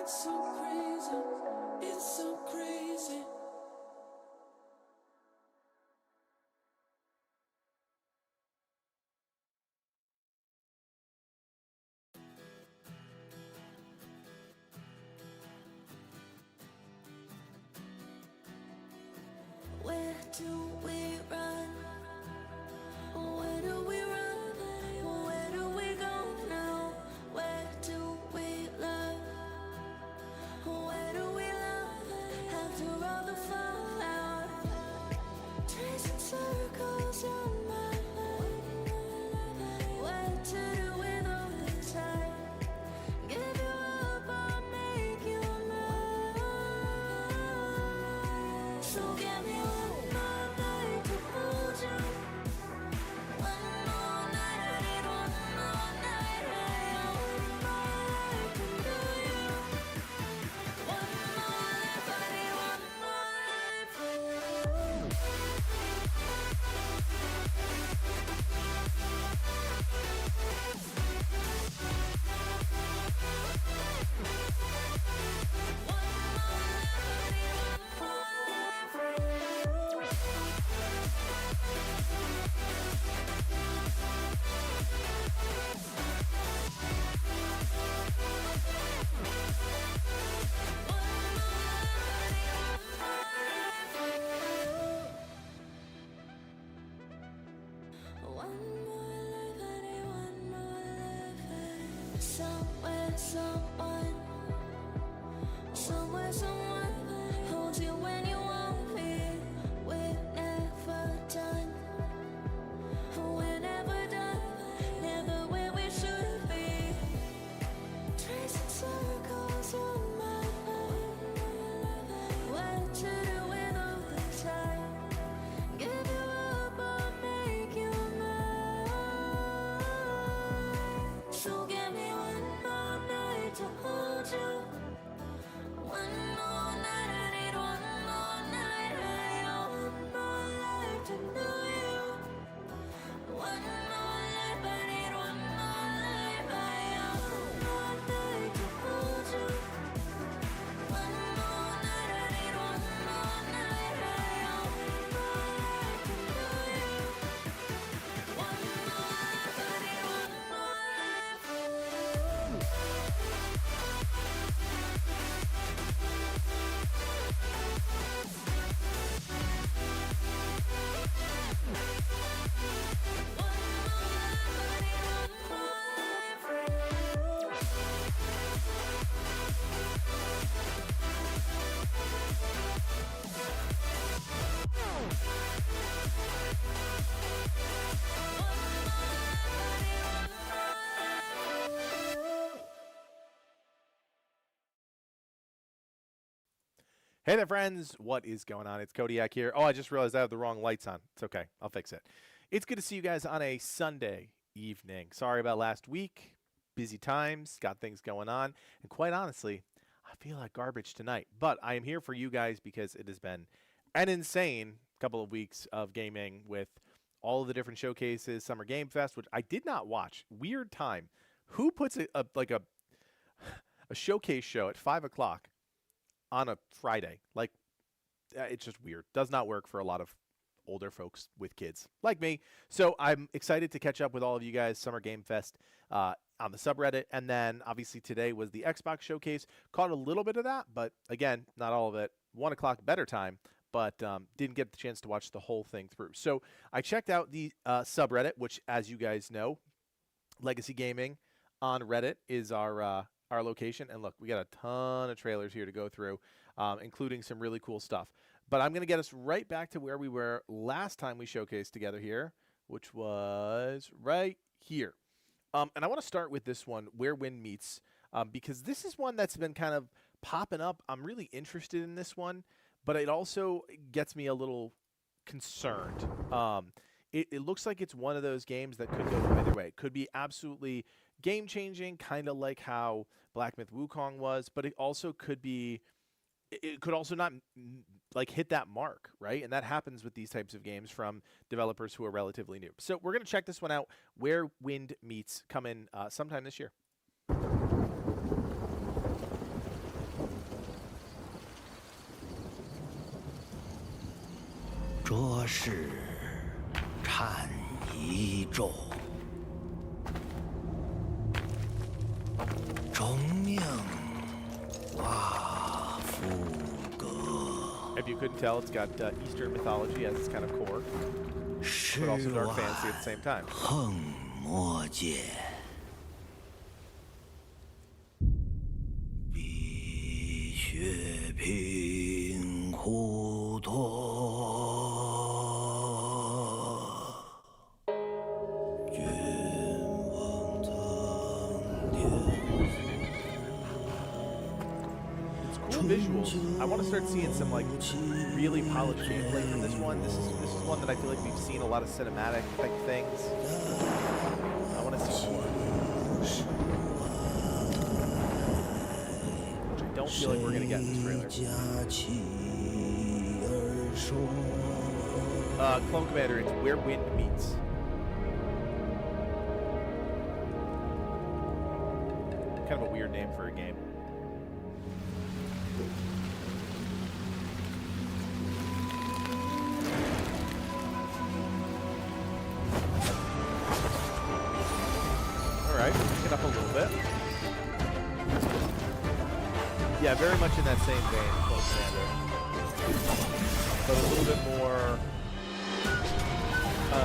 It's so crazy. It's so crazy. Where do we run? Where do we run? Where do we go now? Where do we love? Where do we love? After all the fallout, tracing circles on my mind. What to do with all this time? Give you up or make you mine. So give me one more night to hold you. One more night, I need one more night. One more life to know you. One more life, I need one more life for you. One more life, I need one more life. Somewhere, someone, somewhere, someone holds you when you won't be. We're never done. We're never done. Never where we should be. Tracing circles on my mind. What to do with all the time? Give you up or make you mine. So give me one more night to hold you. One more night, I need one more night. I got one more life to know you. One more life, I need one more life. I got one more night to hold you. One more night, I need one more night. I got one more life to know you. One more life, I need one more life for you. Hey there, friends. What is going on? It's Kodiak here. Oh, I just realized I have the wrong lights on. It's okay. I'll fix it. It's good to see you guys on a Sunday evening. Sorry about last week. Busy times, got things going on. And quite honestly, I feel like garbage tonight. But I am here for you guys because it has been an insane couple of weeks of gaming with all of the different showcases, Summer Game Fest, which I did not watch. Weird time. Who puts a showcase show at 5 o'clock on a Friday? Like, it's just weird. Does not work for a lot of older folks with kids like me. So I'm excited to catch up with all of you guys. Summer Game Fest on the subreddit, and then obviously today was the Xbox showcase. Caught a little bit of that, but again, not all of it. 1 o'clock better time, but didn't get the chance to watch the whole thing through. So I checked out the subreddit, which, as you guys know, Legacy Gaming on Reddit is our location. And look, we got a ton of trailers here to go through, including some really cool stuff. But I'm going to get us right back to where we were last time we showcased together here, which was right here. And I want to start with this one, Where Wind Meets, because this is one that's been kind of popping up. I'm really interested in this one, but it also gets me a little concerned. It looks like it's one of those games that could go either way. It could be absolutely game-changing, kind of like how Black Myth Wukong was, but it also could be it could also not like hit that mark, right? And that happens with these types of games from developers who are relatively new. So we're going to check this one out. Where Wind Meets, coming sometime this year. 说是禅一咒，终命化夫格， If you couldn't tell, it's got Eastern mythology as its kind of core, 世 but also dark 外 fantasy at the same time. 横魔界，碧血平湖托，君王苍天。 It's cool visuals. I want to start seeing some like really polished gameplay from this one. This is one that I feel like we've seen a lot of cinematic type things. I want to see more. Which I don't feel like we're gonna get in this trailer. 假气而说， Clone Commander, it's Where Wind Meets. Kind of a weird name for a game. Alright, pick it up a little bit. Yeah, very much in that same vein, Clone Commander. But a little bit more, I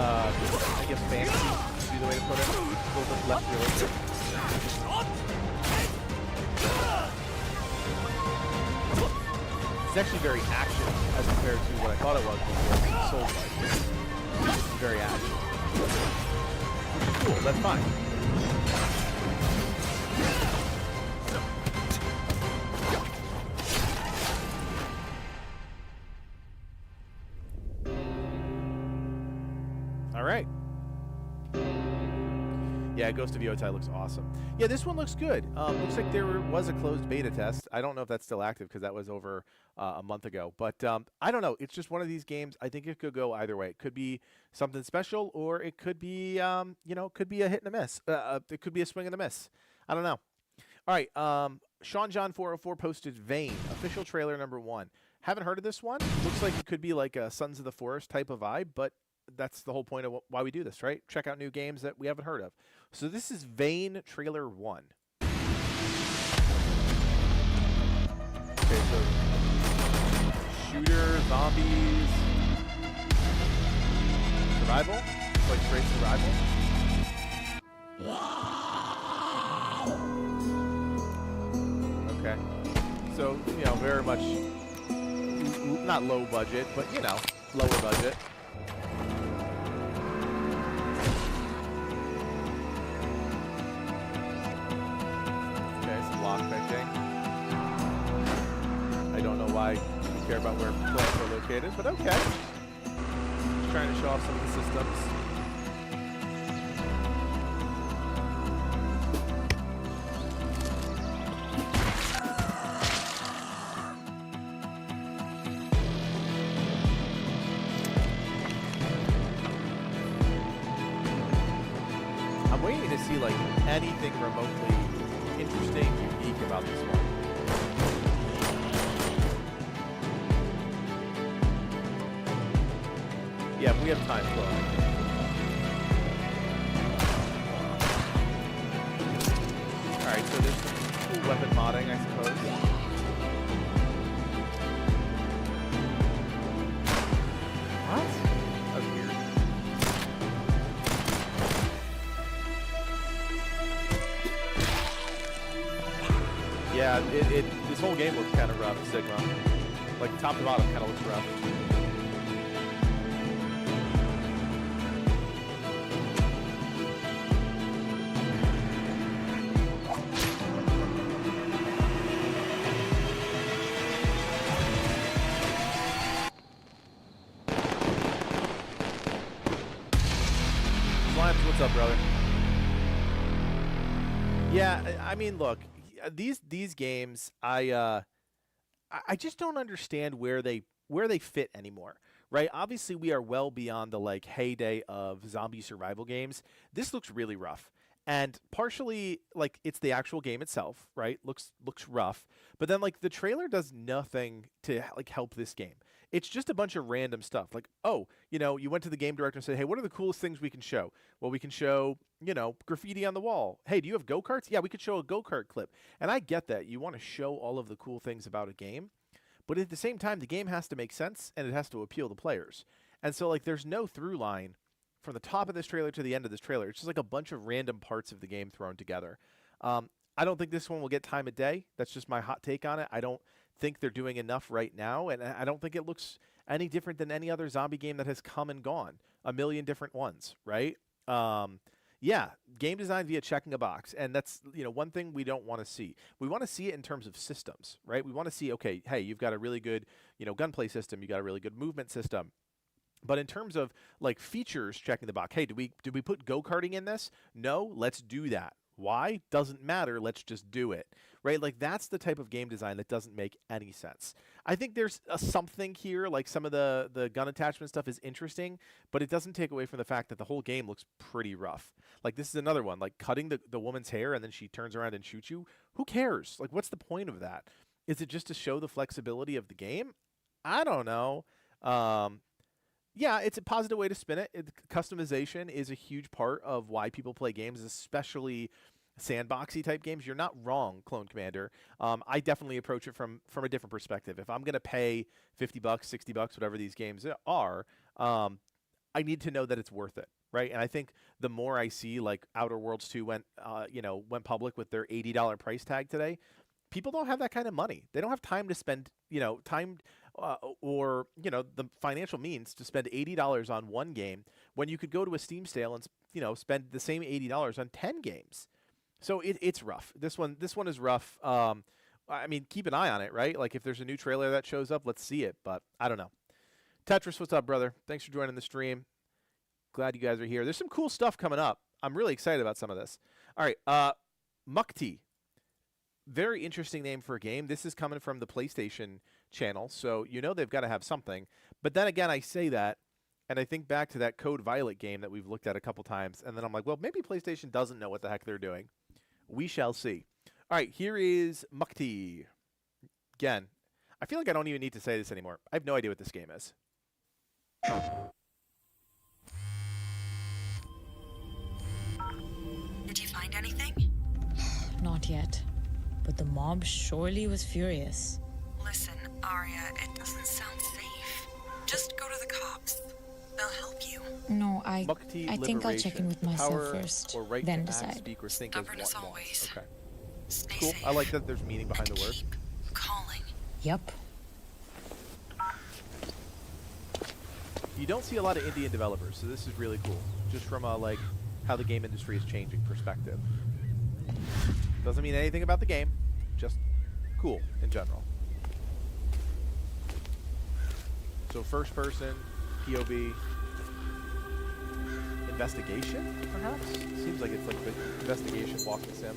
guess fantasy would be the way to put it. A little bit less realistic. It's actually very action as compared to what I thought it was before, Souls-like. It's very action. Which is cool, that's fine. All right. Yeah, Ghost of Yotai looks awesome. Yeah, this one looks good. Looks like there was a closed beta test. I don't know if that's still active because that was over a month ago. But I don't know. It's just one of these games. I think it could go either way. It could be something special, or it could be, could be a hit and a miss. It could be a swing and a miss. I don't know. All right. Sean John 404 posted Vane, official trailer number 1. Haven't heard of this one. Looks like it could be like a Sons of the Forest type of vibe, but that's the whole point of why we do this, right? Check out new games that we haven't heard of. So this is Vane trailer 1. Okay, so shooter, zombies, survival, like straight survival. Okay, so very much not low budget, but lower budget. I don't know why you care about where plants are located, but okay. Just trying to show off some of the systems. I'm waiting to see like anything remotely interesting, unique about this one. Yeah, we have time flow. Alright, so there's some cool weapon modding, I suppose. What? That was weird. Yeah, this whole game looks kind of rough, Sigma. Like top to bottom kind of looks rough. Slimes, what's up, brother? Yeah, I mean, look, these games, I just don't understand where they fit anymore, right? Obviously, we are well beyond the like heyday of zombie survival games. This looks really rough, And partially, like, it's the actual game itself, right? Looks rough, but then like the trailer does nothing to like help this game. It's just a bunch of random stuff. Like, oh, you went to the game director and said, hey, what are the coolest things we can show? Well, we can show, graffiti on the wall. Hey, do you have go-karts? Yeah, we could show a go-kart clip. And I get that. You want to show all of the cool things about a game, but at the same time, the game has to make sense and it has to appeal to players. And so, like, there's no through line from the top of this trailer to the end of this trailer. It's just like a bunch of random parts of the game thrown together. I don't think this one will get time of day. That's just my hot take on it. I don't think they're doing enough right now, and I don't think it looks any different than any other zombie game that has come and gone. A million different ones, right? Yeah, game design via checking a box, and that's one thing we don't want to see. We want to see it in terms of systems, right? We want to see, okay, hey, you've got a really good gunplay system, you got a really good movement system. But in terms of like features, checking the box, hey, did we put go-karting in this? No, let's do that. Why? Doesn't matter. Let's just do it, right? Like that's the type of game design that doesn't make any sense. I think there's something here, like some of the gun attachment stuff is interesting, but it doesn't take away from the fact that the whole game looks pretty rough. Like this is another one, like cutting the woman's hair and then she turns around and shoots you. Who cares? Like what's the point of that? Is it just to show the flexibility of the game? I don't know. Yeah, it's a positive way to spin it. Customization is a huge part of why people play games, especially sandboxy type games. You're not wrong, Clone Commander. I definitely approach it from a different perspective. If I'm going to pay $50, $60, whatever these games are, I need to know that it's worth it, right? And I think the more I see, like Outer Worlds 2 went public with their $80 price tag today, people don't have that kind of money. They don't have time to spend, or the financial means to spend $80 on one game when you could go to a Steam sale and spend the same $80 on 10 games. So it's rough. This one is rough. I mean, keep an eye on it, right? Like if there's a new trailer that shows up, let's see it. But I don't know. Tetris, what's up, brother? Thanks for joining the stream. Glad you guys are here. There's some cool stuff coming up. I'm really excited about some of this. All right, Mukti. Very interesting name for a game. This is coming from the PlayStation channel, so they've got to have something. But then again, I say that, and I think back to that Code Violet game that we've looked at a couple times, and then I'm like, well, maybe PlayStation doesn't know what the heck they're doing. We shall see. All right, here is Mukti. Again, I feel like I don't even need to say this anymore. I have no idea what this game is. Did you find anything? Not yet. But the mob surely was furious. Listen, Arya, it doesn't sound safe. Just go to the cops. They'll help you. No, I Mukti think I'll check in Liberation. with myself Power first, or right then to act, decide. speak, or think as Stubborn one as wants. always. Okay. Stay Cool. safe. I like that there's meaning behind the word. Keep calling. Yep. You don't see a lot of Indian developers, so this is really cool. Just from a like how the game industry is changing perspective. Doesn't mean anything about the game, just cool in general. So first person, POV, investigation, perhaps? Seems like it's like an investigation walking sim.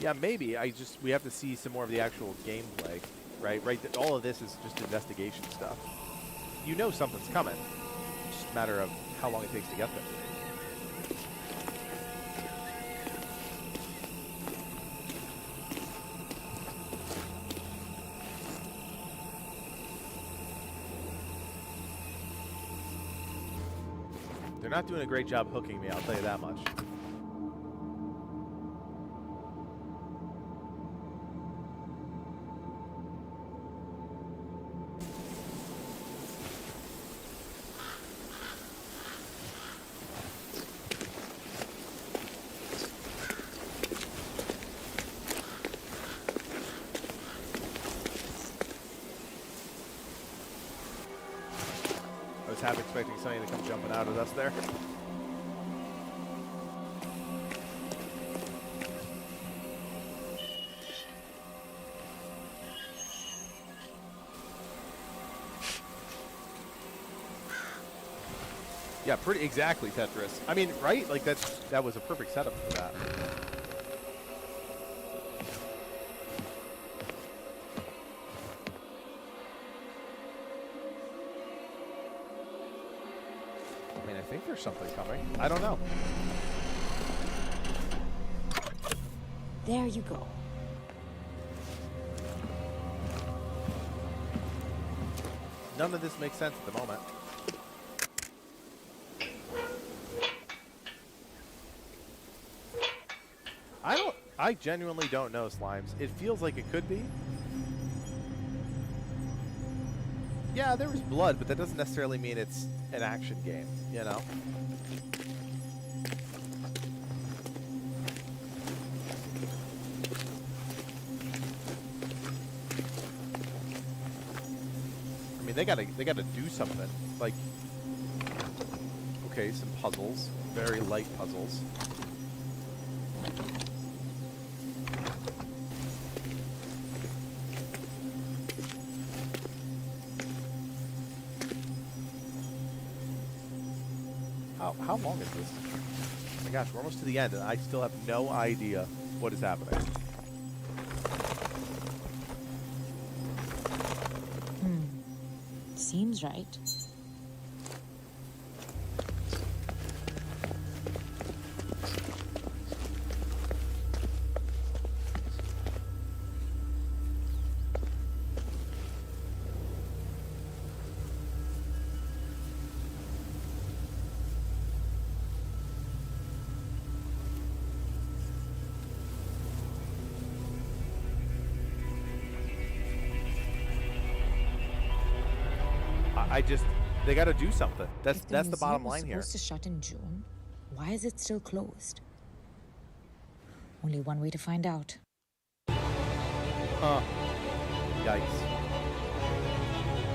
Yeah, maybe. We have to see some more of the actual gameplay, right? All of this is just investigation stuff. You know something's coming. It's just a matter of how long it takes to get there. They're not doing a great job hooking me, I'll tell you that much. I was half expecting Sonny to come jumping out of us there. Yeah, pretty exactly Tetris. I mean, right? Like that was a perfect setup for that. I mean, I think there's something coming. I don't know. There you go. None of this makes sense at the moment. I genuinely don't know, Slimes. It feels like it could be. Yeah, there was blood, but that doesn't necessarily mean it's an action game, you know? I mean, they gotta do something. Like, okay, some puzzles, very light puzzles. How long is this? Oh my gosh, we're almost to the end, and I still have no idea what is happening. Seems right. They got to do something. That's If the museum bottom was line here. supposed to shut in June, why is it still closed? Only one way to find out. Huh. Yikes.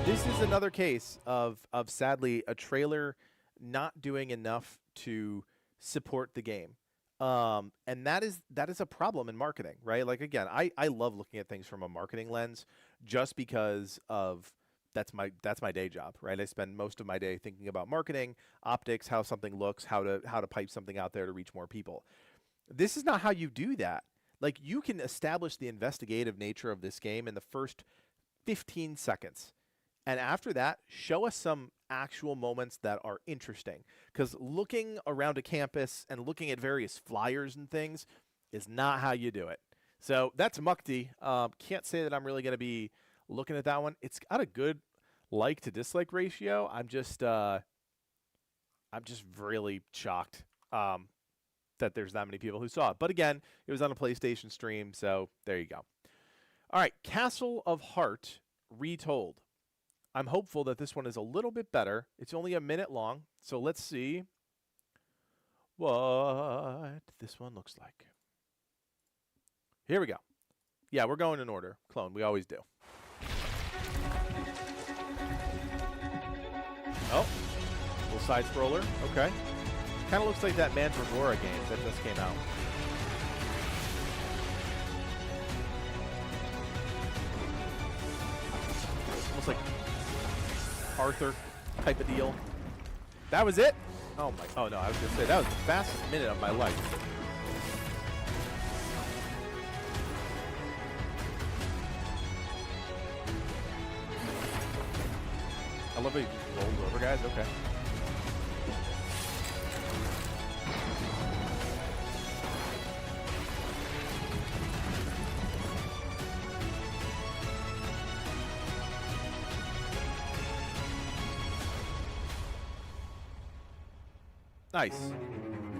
This is another case of sadly a trailer not doing enough to support the game. And that is a problem in marketing, right? Like again, I love looking at things from a marketing lens just because of that's my day job, right? I spend most of my day thinking about marketing, optics, how something looks, how to pipe something out there to reach more people. This is not how you do that. Like you can establish the investigative nature of this game in the first 15 seconds. And after that, show us some actual moments that are interesting. Because looking around a campus and looking at various flyers and things is not how you do it. So that's Mukti. Can't say that I'm really going to be looking at that one. It's got a good like to dislike ratio. I'm just really shocked that there's that many people who saw it. But again, it was on a PlayStation stream, so there you go. All right, Castle of Heart Retold. I'm hopeful that this one is a little bit better. It's only a minute long, so let's see what this one looks like. Here we go. Yeah, we're going in order. Clone, we always do. Oh, little side scroller. Okay. Kind of looks like that Mandragora game that just came out. Almost like Arthur type of deal. That was it? Oh my, oh no, I was gonna say that was the fastest minute of my life. I love how you just rolled over, guys. Okay. Nice.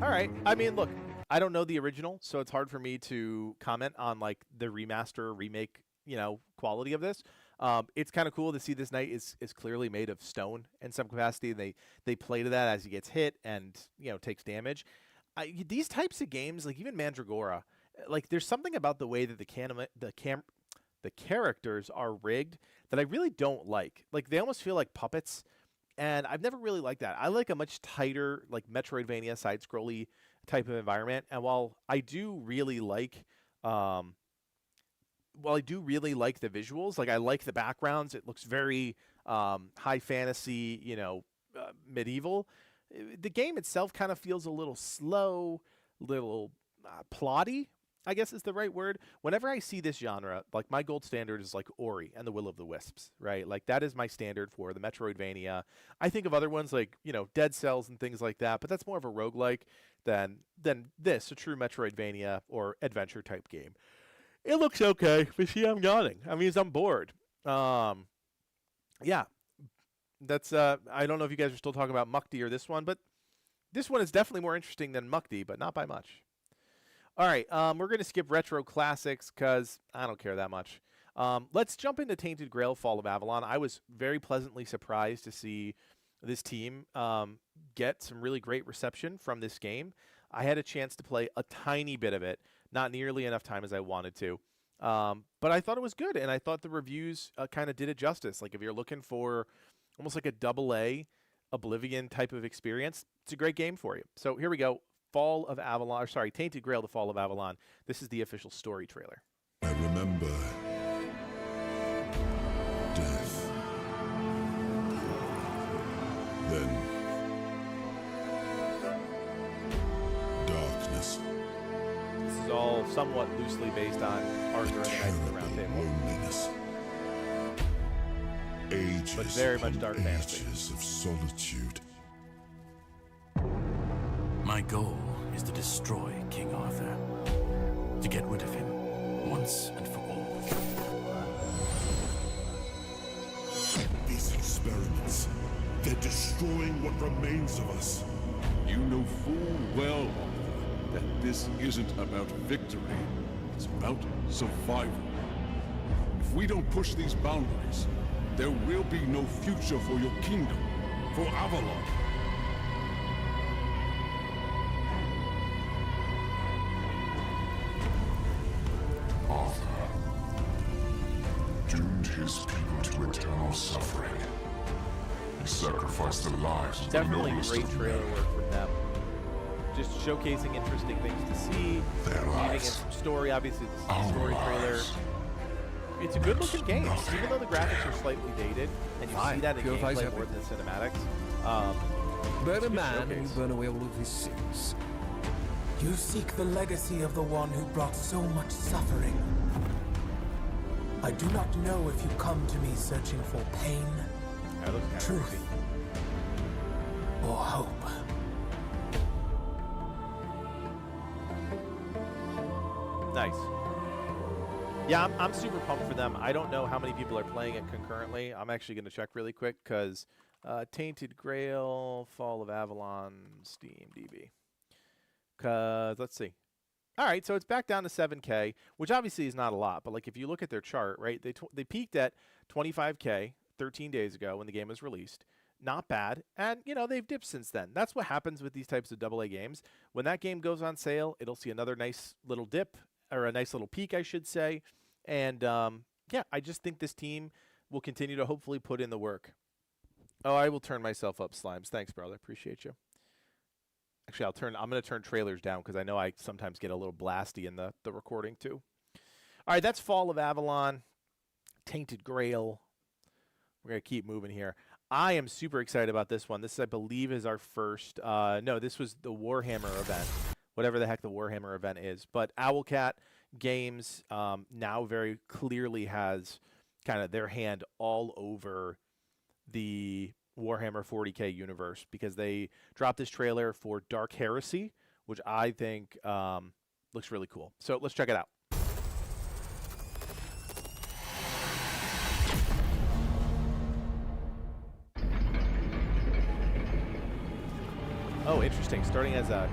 All right. I mean, look, I don't know the original, so it's hard for me to comment on like the remaster, remake, quality of this. It's kind of cool to see this knight is clearly made of stone in some capacity. They play to that as he gets hit and takes damage. These types of games, like even Mandragora, like there's something about the way that the characters are rigged that I really don't like. Like they almost feel like puppets. And I've never really liked that. I like a much tighter, like Metroidvania, side-scrolly type of environment. And while I do really like, the visuals, like I like the backgrounds. It looks very high fantasy, medieval. the game itself kind of feels a little slow, little plotty, I guess is the right word. Whenever I see this genre, like my gold standard is like Ori and the Will of the Wisps, right? Like that is my standard for the Metroidvania. I think of other ones like, Dead Cells and things like that, but that's more of a roguelike than this, a true Metroidvania or adventure type game. It looks okay, but see, I'm yawning. I mean, I'm bored. Yeah. That's I don't know if you guys are still talking about Mukti or this one, but this one is definitely more interesting than Mukti, but not by much. All right, we're going to skip retro classics because I don't care that much. Let's jump into Tainted Grail Fall of Avalon. I was very pleasantly surprised to see this team get some really great reception from this game. I had a chance to play a tiny bit of it, not nearly enough time as I wanted to. But I thought it was good, and I thought the reviews kind of did it justice. Like if you're looking for almost like a AA Oblivion type of experience, it's a great game for you. So here we go. Fall of Avalon, or sorry, Tainted Grail, The Fall of Avalon. This is the official story trailer. I remember death. Then darkness. This is all somewhat loosely based on Arthur and the Knights of the Round Terrible Table. loneliness. Ages But very much upon dark fantasy. ages of solitude. My goal is to destroy King Arthur, to get rid of him once and for all. These experiments, they're destroying what remains of us. You know full well, Arthur, that this isn't about victory. It's about survival. If we don't push these boundaries, there will be no future for your kingdom, for Avalon. Arthur doomed his people to eternal suffering. He sacrificed the lives of the Definitely noblest great of trailer men. work from them. Just showcasing interesting things to see, Their weaving in lives. some story. Obviously, this is a Our story trailer. lives. It's a good looking game, Nothing. even though the graphics are slightly dated, and you see Fine, that in purifies gameplay more than everything. the cinematics. Burn a good man and you showcase. burn away all of his sins. You seek the legacy of the one who brought so much suffering. I do not know if you come to me searching for pain That looks kind of Truth. crazy. or hope. Nice. Yeah, I'm super pumped for them. I don't know how many people are playing it concurrently. I'm actually going to check really quick because Tainted Grail, Fall of Avalon, Steam DB. Because, let's see. All right, so it's back down to 7K, which obviously is not a lot. But like if you look at their chart, right, they peaked at 25K 13 days ago when the game was released. Not bad. And, they've dipped since then. That's what happens with these types of AA games. When that game goes on sale, it'll see another nice little dip, or a nice little peak, I should say. And, yeah, I just think this team will continue to hopefully put in the work. Oh, I will turn myself up, Slimes. Thanks, brother. Appreciate you. Actually, I'm going to turn trailers down because I know I sometimes get a little blasty in the recording, too. All right, that's Fall of Avalon, Tainted Grail. We're going to keep moving here. I am super excited about this one. This, I believe, is our first... no, this was the Warhammer event, whatever the heck the Warhammer event is. But Owlcat Games now very clearly has kind of their hand all over the Warhammer 40K universe because they dropped this trailer for Dark Heresy, which I think looks really cool. So let's check it out. Oh, interesting. Starting as a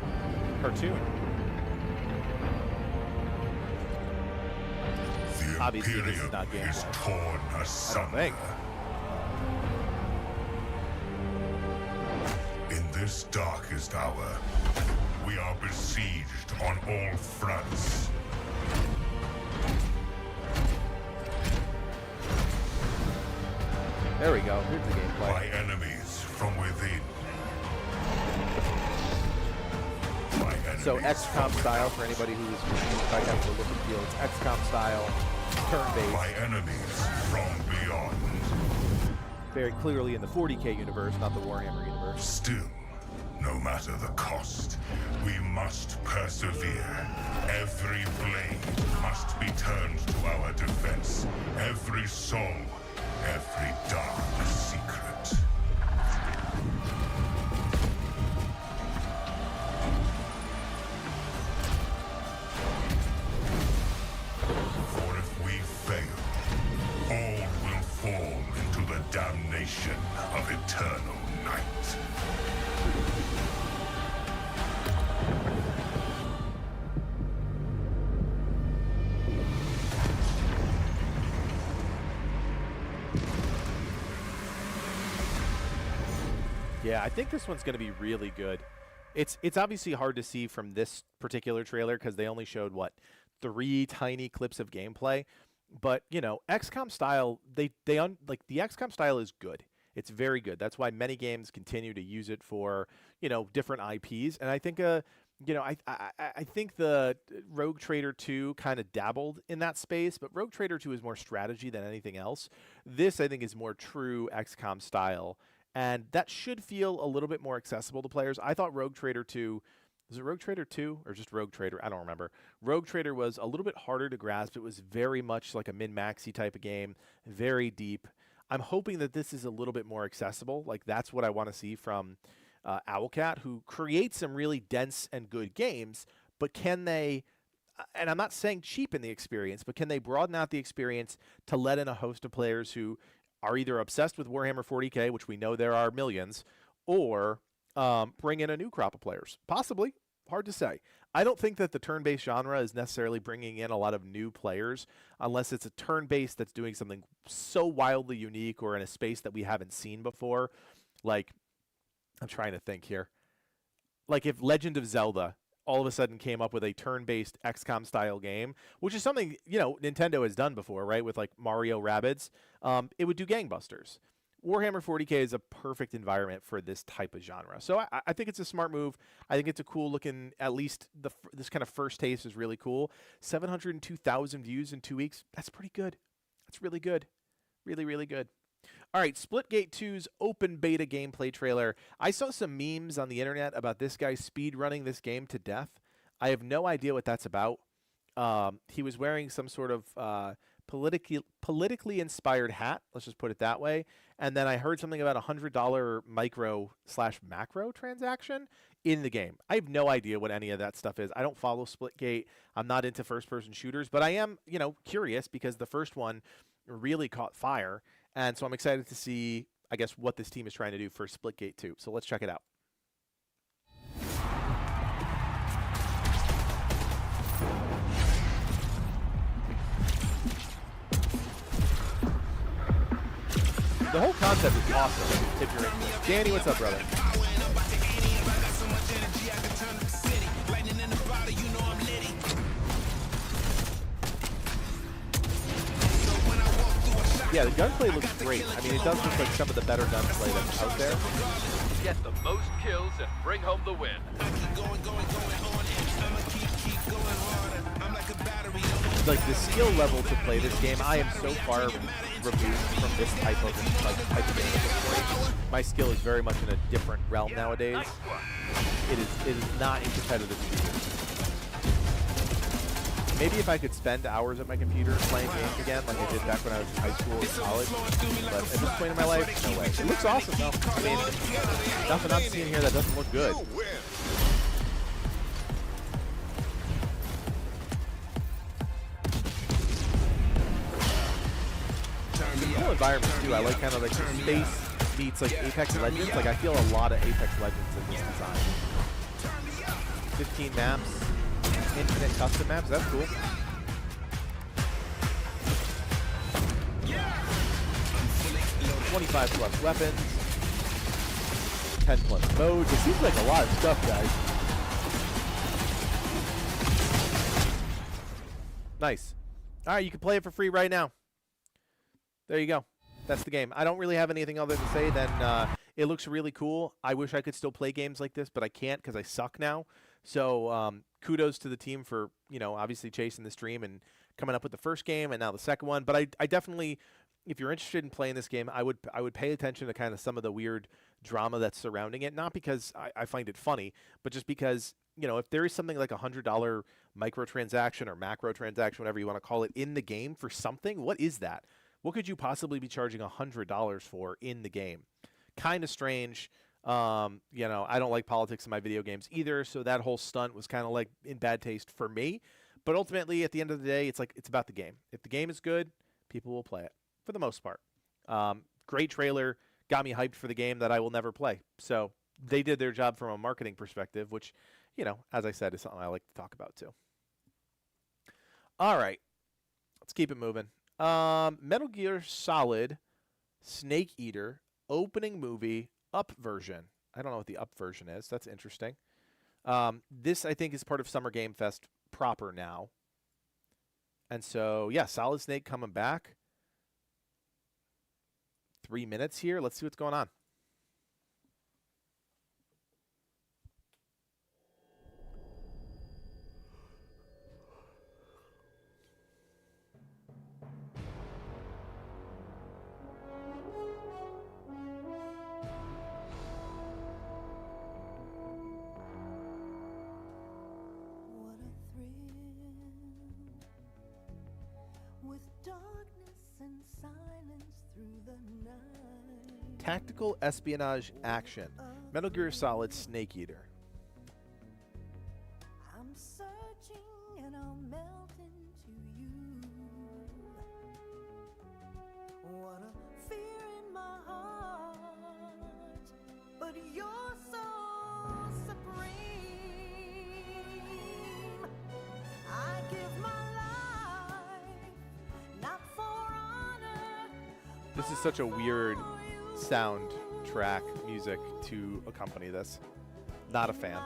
cartoon. The Obviously, this is Imperium not game. is torn I don't asunder. think. In this darkest hour, we are besieged on all fronts. There we go. Here's the gameplay. By enemies from within. By So enemies XCOM from style without. for anybody who's confused by kind of the look and feel. It's XCOM style, turn-based, By enemies from beyond. very clearly in the 40K universe, not the Warhammer universe. Still, no matter the cost. We must persevere. Every blade must be turned to our defense. Every soul, every dark secret. For if we fail, all will fall into the damnation of eternal night. Yeah, I think this one's going to be really good. It's obviously hard to see from this particular trailer because they only showed, what, 3 tiny clips of gameplay. But, you know, XCOM style, like the XCOM style is good. It's very good. That's why many games continue to use it for, you know, different IPs. And I think, you know, I think the Rogue Trader 2 kind of dabbled in that space, but Rogue Trader 2 is more strategy than anything else. This, I think, is more true XCOM style. And that should feel a little bit more accessible to players. I thought Rogue Trader 2, was it Rogue Trader 2 or just Rogue Trader? I don't remember. Rogue Trader was a little bit harder to grasp. It was very much like a min-maxy type of game, very deep. I'm hoping that this is a little bit more accessible. Like, that's what I want to see from Owlcat, who creates some really dense and good games, but can they, and I'm not saying cheapen the experience, but can they broaden out the experience to let in a host of players who are either obsessed with Warhammer 40K, which we know there are millions, or bring in a new crop of players? Possibly. Hard to say. I don't think that the turn-based genre is necessarily bringing in a lot of new players unless it's a turn-based that's doing something so wildly unique or in a space that we haven't seen before. Like, I'm trying to think here. Like if Legend of Zelda all of a sudden came up with a turn-based XCOM style game, which is something, you know, Nintendo has done before, right? With like Mario Rabbids, it would do gangbusters. Warhammer 40K is a perfect environment for this type of genre. So I think it's a smart move. I think it's a cool looking, at least this kind of first taste is really cool. 702,000 views in 2 weeks. That's pretty good. That's really good. Really, really good. All right, Splitgate 2's open beta gameplay trailer. I saw some memes on the internet about this guy speed running this game to death. I have no idea what that's about. He was wearing some sort of politically inspired hat, let's just put it that way. And then I heard something about $100 micro/macro transaction in the game. I have no idea what any of that stuff is. I don't follow Splitgate. I'm not into first-person shooters, but I am, you know, curious because the first one really caught fire. And so I'm excited to see, I guess, what this team is trying to do for Splitgate 2. So let's check it out. The whole concept is awesome if you're into it. Danny, what's up, brother? Yeah, the gunplay looks great. I mean, it does look like some of the better gunplay that's out there. Get the most kills and bring home the win. Like the skill level to play this game, I am so far removed from this type of game at this point. My skill is very much in a different realm nowadays. It is not in competitive shooters. Maybe if I could spend hours at my computer playing games again, like I did back when I was in high school or college, but at this point in my life, no way. It looks awesome, though. I mean, nothing I'm seeing here that doesn't look good. Cool environment too. I like kind of like the space meets like Apex Legends. Like I feel a lot of Apex Legends in this design. 15 maps, infinite custom maps. That's cool. $25 plus weapons, 10 plus modes. It seems like a lot of stuff, guys. Nice. All right, you can play it for free right now. There you go. That's the game. I don't really have anything other to say than it looks really cool. I wish I could still play games like this, but I can't because I suck now. So kudos to the team for, you know, obviously chasing this dream and coming up with the first game and now the second one. But I definitely, if you're interested in playing this game, I would pay attention to kind of some of the weird drama that's surrounding it. Not because I find it funny, but just because, you know, if there is something like a $100 microtransaction or macro transaction, whatever you want to call it, in the game for something, what is that? What could you possibly be charging $100 for in the game? Kind of strange. You know, I don't like politics in my video games either, so that whole stunt was kind of like in bad taste for me. But ultimately, at the end of the day, it's like, it's about the game. If the game is good, people will play it for the most part. Great trailer, got me hyped for the game that I will never play. So they did their job from a marketing perspective, which, you know, as I said, is something I like to talk about too. All right, let's keep it moving. Metal Gear Solid Snake Eater opening movie up version. I don't know what the up version is. That's interesting. This, I think, is part of Summer Game Fest proper now. And so, yeah, Solid Snake coming back. 3 minutes here. Let's see what's going on. Tactical espionage action. Metal Gear Solid Snake Eater. I'm searching and I'll melt into you. What a fear in my heart, but you're so supreme. I give my life, not for honor. This is such a weird soundtrack music to accompany this. Not a fan.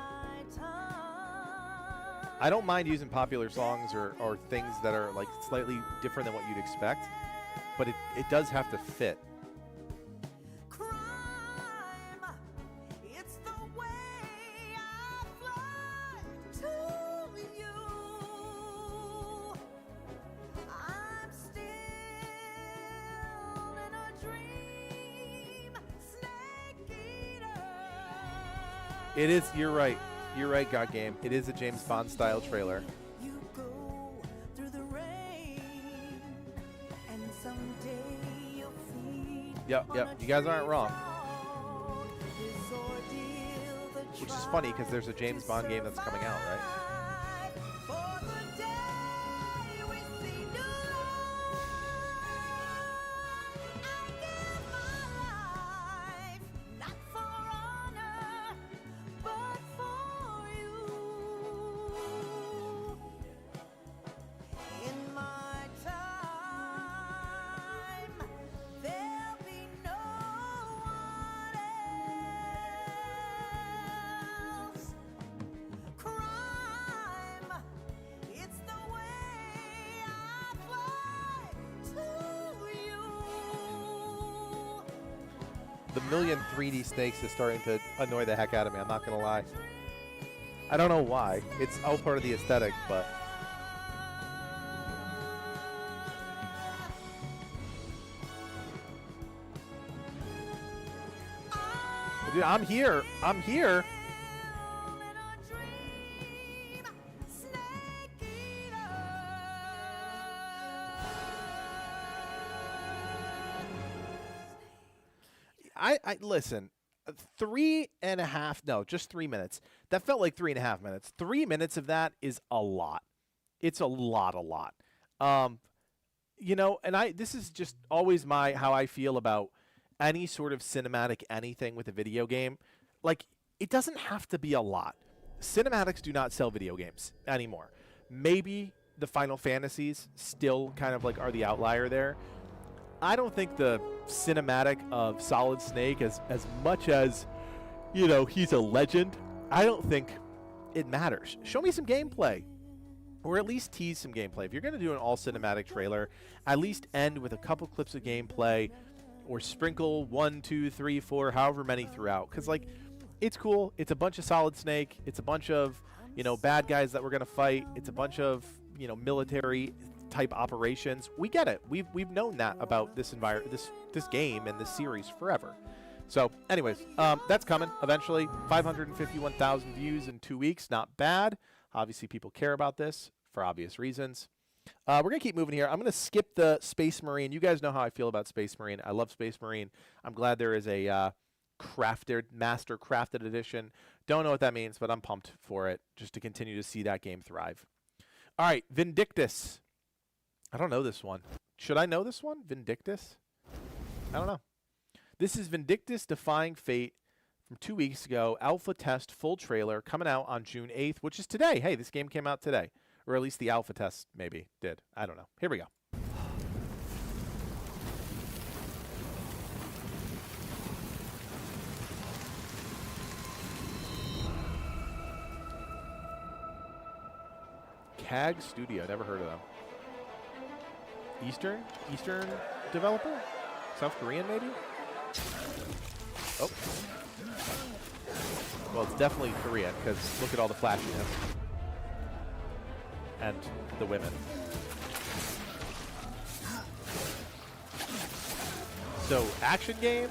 I don't mind using popular songs or things that are like slightly different than what you'd expect, but it does have to fit. It is, you're right, God Game. It is a James Bond style trailer. Yep, you guys aren't wrong. Which is funny because there's a James Bond game that's coming out, right? The million 3D snakes is starting to annoy the heck out of me, I'm not going to lie. I don't know why. It's all part of the aesthetic, but... Dude, I'm here. I'm here. I listen, 3.5, no, just 3 minutes. That felt like 3.5 minutes. 3 minutes of that is a lot. It's a lot. You know, and this is just always how I feel about any sort of cinematic anything with a video game. Like, it doesn't have to be a lot. Cinematics do not sell video games anymore. Maybe the Final Fantasies still kind of like are the outlier there. I don't think the cinematic of Solid Snake, as much as, you know, he's a legend, I don't think it matters. Show me some gameplay, or at least tease some gameplay. If you're going to do an all cinematic trailer, at least end with a couple clips of gameplay, or sprinkle 1, 2, 3, 4, however many throughout. Because, like, it's cool. It's a bunch of Solid Snake. It's a bunch of, you know, bad guys that we're going to fight. It's a bunch of, you know, military type operations. We get it. We've known that about this environment, this game and this series forever. So, anyways, that's coming eventually. 551,000 views in 2 weeks. Not bad. Obviously, people care about this for obvious reasons. We're going to keep moving here. I'm going to skip the Space Marine. You guys know how I feel about Space Marine. I love Space Marine. I'm glad there is a master crafted edition. Don't know what that means, but I'm pumped for it just to continue to see that game thrive. All right, Vindictus. I don't know this one. Should I know this one? Vindictus? I don't know. This is Vindictus Defying Fate from 2 weeks ago. Alpha test full trailer coming out on June 8th, which is today. Hey, this game came out today. Or at least the alpha test maybe did. I don't know. Here we go. CAG Studio. Never heard of them. Eastern developer? South Korean maybe? Oh. Well, it's definitely Korean because look at all the flashiness. And the women. So, action game?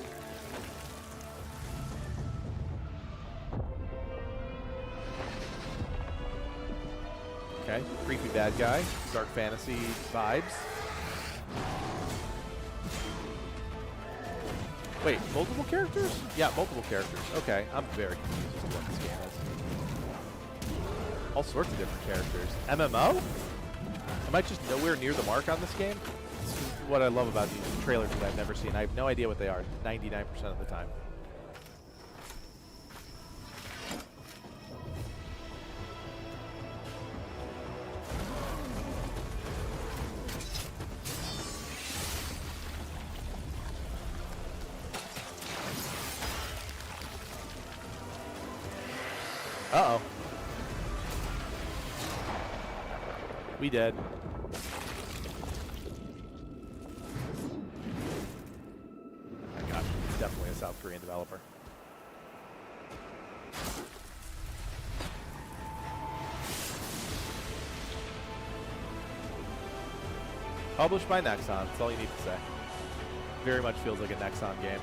Okay, creepy bad guy, dark fantasy vibes. Wait, multiple characters? Yeah, multiple characters. Okay, I'm very confused as to what this game is. All sorts of different characters. MMO? Am I just nowhere near the mark on this game? This is what I love about these trailers that I've never seen. I have no idea what they are 99% of the time. Uh-oh. We dead. Oh my gosh, it's definitely a South Korean developer. Published by Nexon, that's all you need to say. Very much feels like a Nexon game.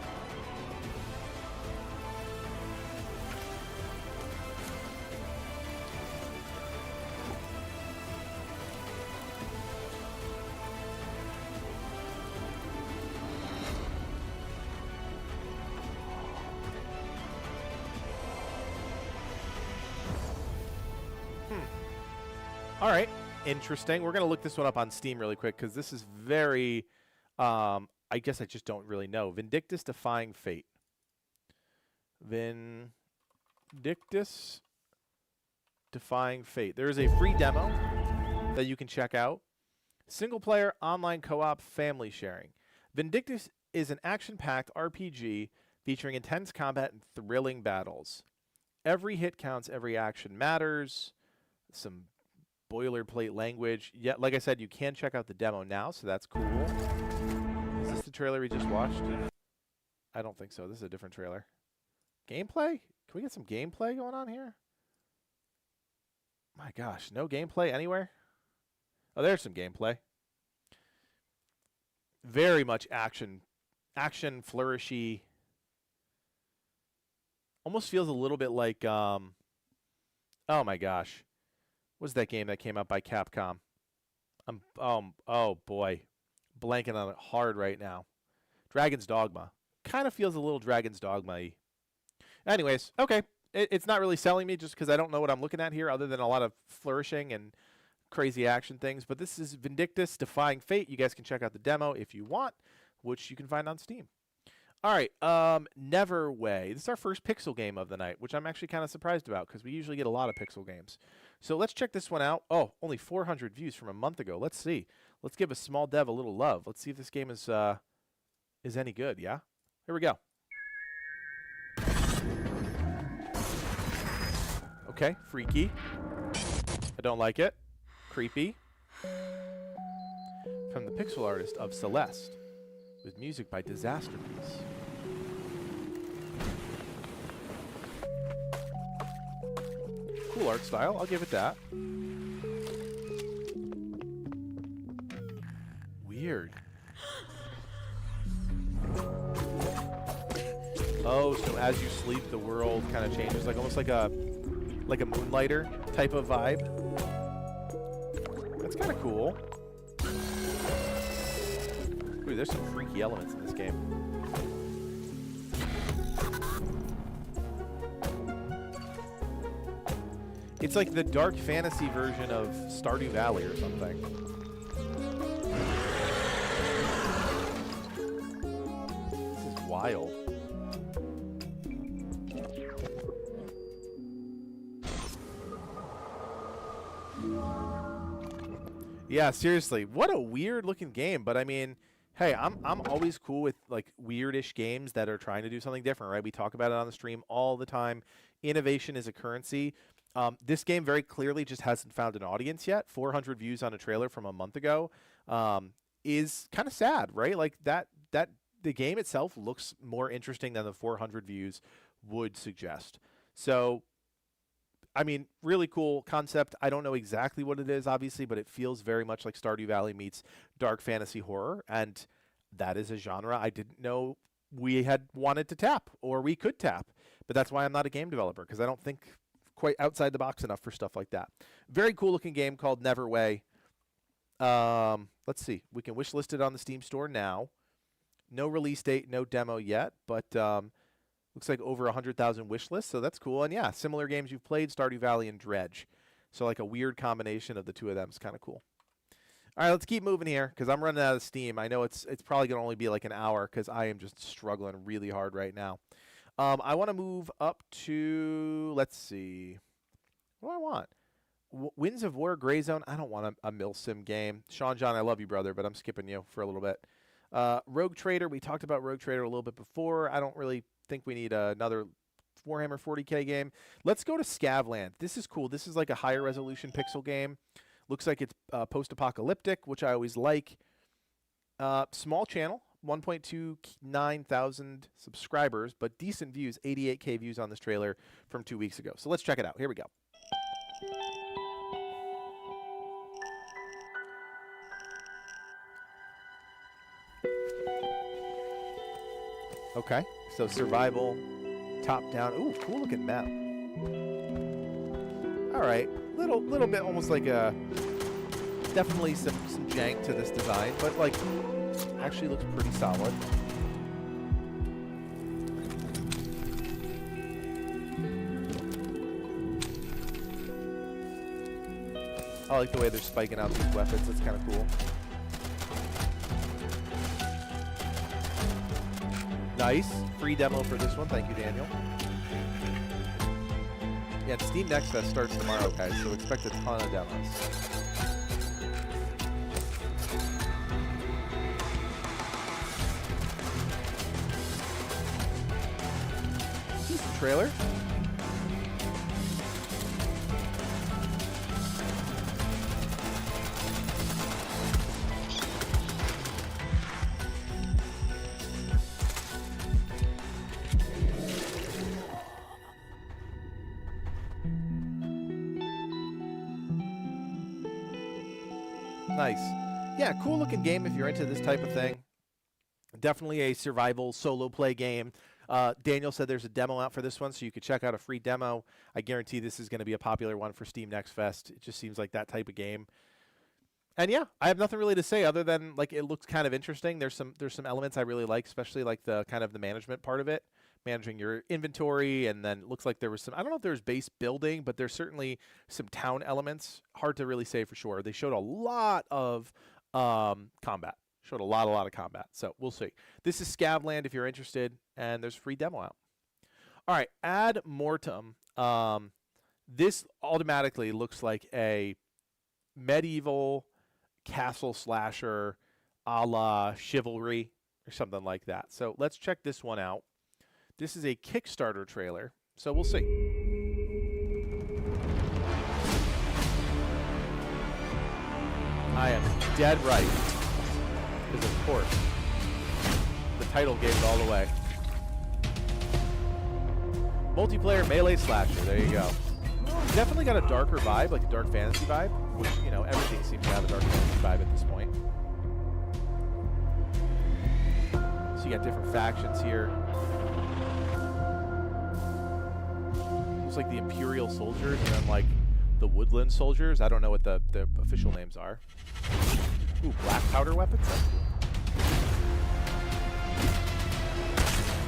All right, interesting. We're going to look this one up on Steam really quick because this is very, I guess I just don't really know. Vindictus Defying Fate. Vindictus Defying Fate. There is a free demo that you can check out. Single player, online co-op, family sharing. Vindictus is an action-packed RPG featuring intense combat and thrilling battles. Every hit counts, every action matters. Some boilerplate language. Yeah, like I said, you can check out the demo now, so that's cool. Is this the trailer we just watched? I don't think so. This is a different trailer. Gameplay? Can we get some gameplay going on here? My gosh, no gameplay anywhere? Oh, there's some gameplay. Very much action flourishy. Almost feels a little bit like, oh my gosh. What's that game that came out by Capcom? Oh boy. Blanking on it hard right now. Dragon's Dogma. Kind of feels a little Dragon's Dogma-y. Anyways, okay. It's not really selling me just because I don't know what I'm looking at here other than a lot of flourishing and crazy action things. But this is Vindictus Defying Fate. You guys can check out the demo if you want, which you can find on Steam. All right, Neverway. This is our first pixel game of the night, which I'm actually kind of surprised about because we usually get a lot of pixel games. So let's check this one out. Oh, only 400 views from a month ago. Let's see. Let's give a small dev a little love. Let's see if this game is any good, yeah? Here we go. Okay, freaky. I don't like it. Creepy. From the pixel artist of Celeste, with music by Disasterpiece. Cool art style, I'll give it that. Weird. Oh, so as you sleep, the world kind of changes, like almost like a Moonlighter type of vibe. That's kind of cool. Ooh, there's some freaky elements in this game. It's like the dark fantasy version of Stardew Valley or something. This is wild. Yeah, seriously, what a weird looking game. But I mean, hey, I'm always cool with like weirdish games that are trying to do something different, right? We talk about it on the stream all the time. Innovation is a currency. This game very clearly just hasn't found an audience yet. 400 views on a trailer from a month ago is kind of sad, right? Like that the game itself looks more interesting than the 400 views would suggest. So, I mean, really cool concept. I don't know exactly what it is, obviously, but it feels very much like Stardew Valley meets dark fantasy horror, and that is a genre I didn't know we had wanted to tap, or we could tap. But that's why I'm not a game developer, because I don't think quite outside the box enough for stuff like that. Very cool looking game called Neverway. Let's see. We can wishlist it on the Steam store now. No release date, no demo yet, but looks like over 100,000 wish lists, so that's cool. And yeah, similar games you've played, Stardew Valley and Dredge. So like a weird combination of the two of them is kind of cool. All right, let's keep moving here because I'm running out of steam. I know it's probably going to only be like an hour because I am just struggling really hard right now. I want to move up to, let's see, what do I want? Winds of War, Gray Zone. I don't want a Milsim game. Sean John, I love you, brother, but I'm skipping you for a little bit. Rogue Trader, we talked about Rogue Trader a little bit before. I don't really think we need another Warhammer 40K game. Let's go to Scavland. This is cool. This is like a higher resolution pixel game. Looks like it's post-apocalyptic, which I always like. Small channel, 1.29 thousand subscribers, but decent views, 88K views on this trailer from 2 weeks ago. So let's check it out. Here we go. Okay, so survival, top down. Ooh, cool looking map. All right, little bit almost like a, definitely some jank to this design, but like actually looks pretty solid. I like the way they're spiking out these weapons. That's kind of cool. Nice. Free demo for this one. Thank you, Daniel. Yeah, Steam Next Fest starts tomorrow, guys, so expect a ton of demos. Decent trailer. Nice. Yeah, cool looking game if you're into this type of thing. Definitely a survival solo play game. Daniel said there's a demo out for this one, so you could check out a free demo. I guarantee this is going to be a popular one for Steam Next Fest. It just seems like that type of game. And yeah, I have nothing really to say other than like it looks kind of interesting. There's some elements I really like, especially like the kind of the management part of it, managing your inventory, and then it looks like there was some, I don't know if there's base building, but there's certainly some town elements. Hard to really say for sure. They showed a lot of combat. Showed a lot of combat. So we'll see. This is Scavland if you're interested, and there's a free demo out. All right, Ad Mortem. This automatically looks like a medieval castle slasher a la Chivalry or something like that. So let's check this one out. This is a Kickstarter trailer, so we'll see. I am dead right. Because of course, the title gave it all away. Multiplayer melee slasher, there you go. Definitely got a darker vibe, like a dark fantasy vibe, which, you know, everything seems to have a dark fantasy vibe at this point. So you got different factions here. almost like the Imperial soldiers and then like the Woodland soldiers. I don't know what the official names are. Ooh, black powder weapons? That's cool.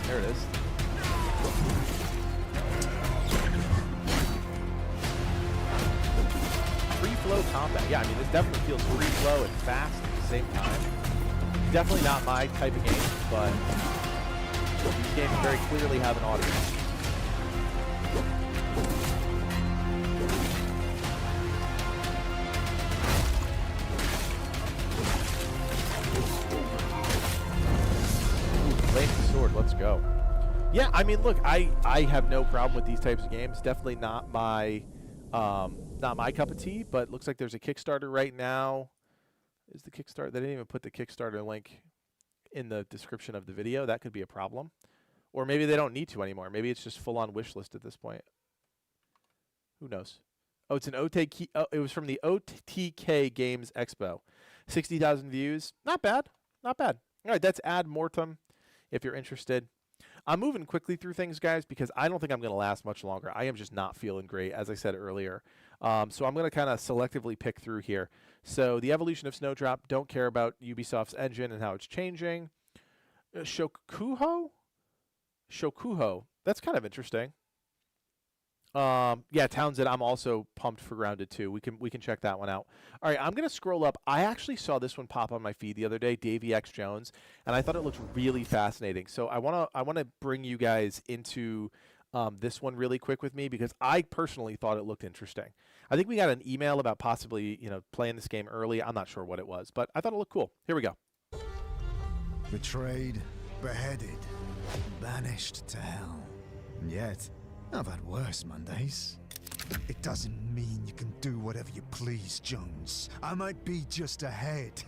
There it is. Free flow combat. Yeah, I mean, this definitely feels free flow and fast at the same time. Definitely not my type of game, but these games very clearly have an audience. Ooh, flaming sword, let's go. Yeah, I mean, look, I have no problem with these types of games. Definitely not my cup of tea, but looks like there's a Kickstarter right now. Is the Kickstarter? They didn't even put the Kickstarter link in the description of the video. That could be a problem. Or maybe they don't need to anymore. Maybe it's just full-on wish list at this point. Who knows? Oh, it's an OTK. Oh, it was from the OTK Games Expo. 60,000 views. Not bad. Not bad. All right, that's Ad Mortem if you're interested. I'm moving quickly through things, guys, because I don't think I'm going to last much longer. I am just not feeling great, as I said earlier. So I'm going to kind of selectively pick through here. So the evolution of Snowdrop, don't care about Ubisoft's engine and how it's changing. Shokuho? That's kind of interesting. Yeah, Townsend, I'm also pumped for Grounded 2. We can check that one out. All right, I'm going to scroll up. I actually saw this one pop on my feed the other day, Davy X Jones, and I thought it looked really fascinating. So I want to bring you guys into this one really quick with me because I personally thought it looked interesting. I think we got an email about possibly, playing this game early. I'm not sure what it was, but I thought it looked cool. Here we go. Betrayed, beheaded, banished to hell. And yet, I've had worse Mondays. It doesn't mean you can do whatever you please, Jones. I might be just a head,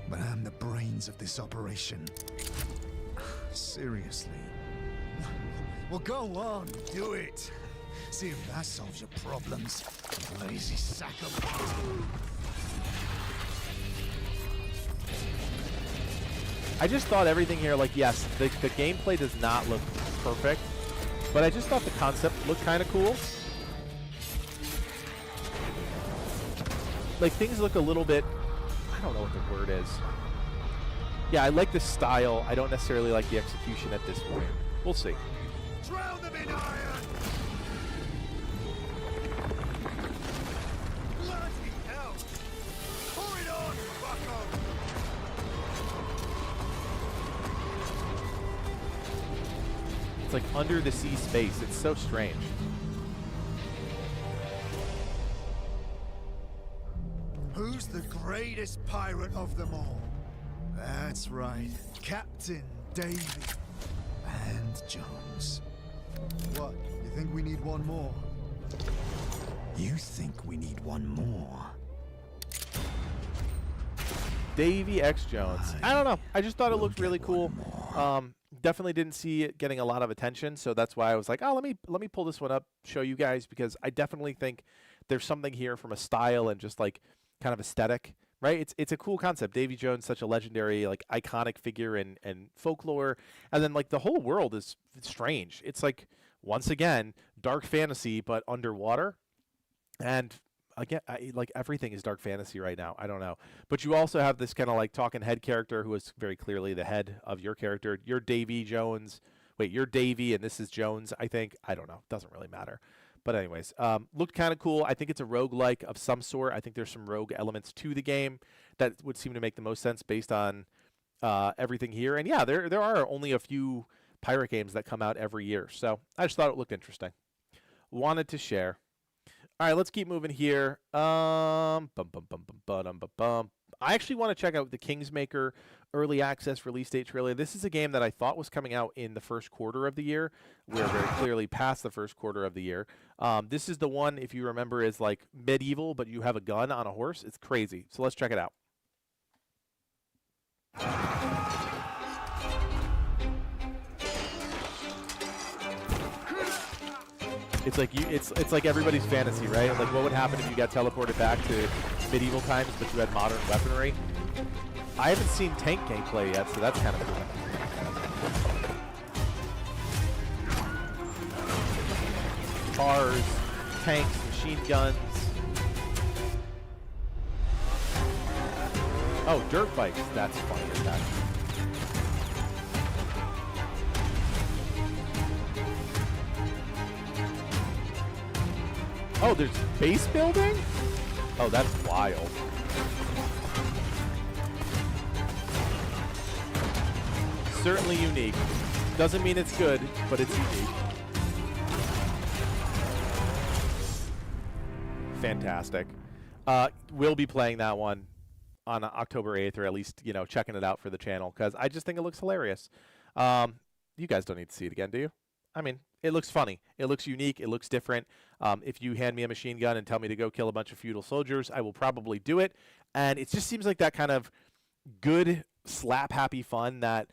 but I'm the brains of this operation. Seriously. Well, go on, do it. See if that solves your problems. Lazy sack of... I just thought everything here, like, yes, the gameplay does not look perfect, but I just thought the concept looked kind of cool. Like, things look a little bit, I don't know what the word is. Yeah, I like the style. I don't necessarily like the execution at this point. We'll see. Drown them in iron! Bloody hell! Pour it on, bucko! It's like under the sea space. It's so strange. Who's the greatest pirate of them all? That's right, Captain Davy and Jones. What, you think we need one more? You think we need one more? Davy X Jones. I don't know. I just thought it looked really cool. Definitely didn't see it getting a lot of attention, so that's why I was like, oh, let me pull this one up, show you guys, because I definitely think there's something here from a style and just like kind of aesthetic, right? It's a cool concept. Davy Jones, such a legendary, like iconic figure in folklore, and then like the whole world is strange. It's like, once again, dark fantasy but underwater, and again, like everything is dark fantasy right now. I don't know, but you also have this kind of like talking head character who is very clearly the head of your character. You're Davy Jones. Wait, you're Davy, and this is Jones. I think. I don't know. Doesn't really matter. But anyways, looked kind of cool. I think it's a roguelike of some sort. I think there's some rogue elements to the game that would seem to make the most sense based on everything here. And yeah, there are only a few pirate games that come out every year. So I just thought it looked interesting. Wanted to share. All right, let's keep moving here. I actually want to check out the Kingsmaker Early Access Release Date trailer. This is a game that I thought was coming out in the first quarter of the year. We're very clearly past the first quarter of the year. This is the one, if you remember, is like medieval, but you have a gun on a horse. It's crazy. So let's check it out. It's like it's like everybody's fantasy, right? Like, what would happen if you got teleported back to medieval times, but you had modern weaponry? I haven't seen tank gameplay yet, so that's kind of cool. cars, tanks, machine guns. Oh, dirt bikes. That's funny as that. Oh, there's base building? Oh, that's wild. Certainly unique. Doesn't mean it's good, but it's unique. Fantastic. We'll be playing that one on October 8th, or at least, checking it out for the channel, because I just think it looks hilarious. You guys don't need to see it again, do you? I mean, it looks funny. It looks unique. It looks different. If you hand me a machine gun and tell me to go kill a bunch of feudal soldiers, I will probably do it. And it just seems like that kind of good, slap-happy fun that,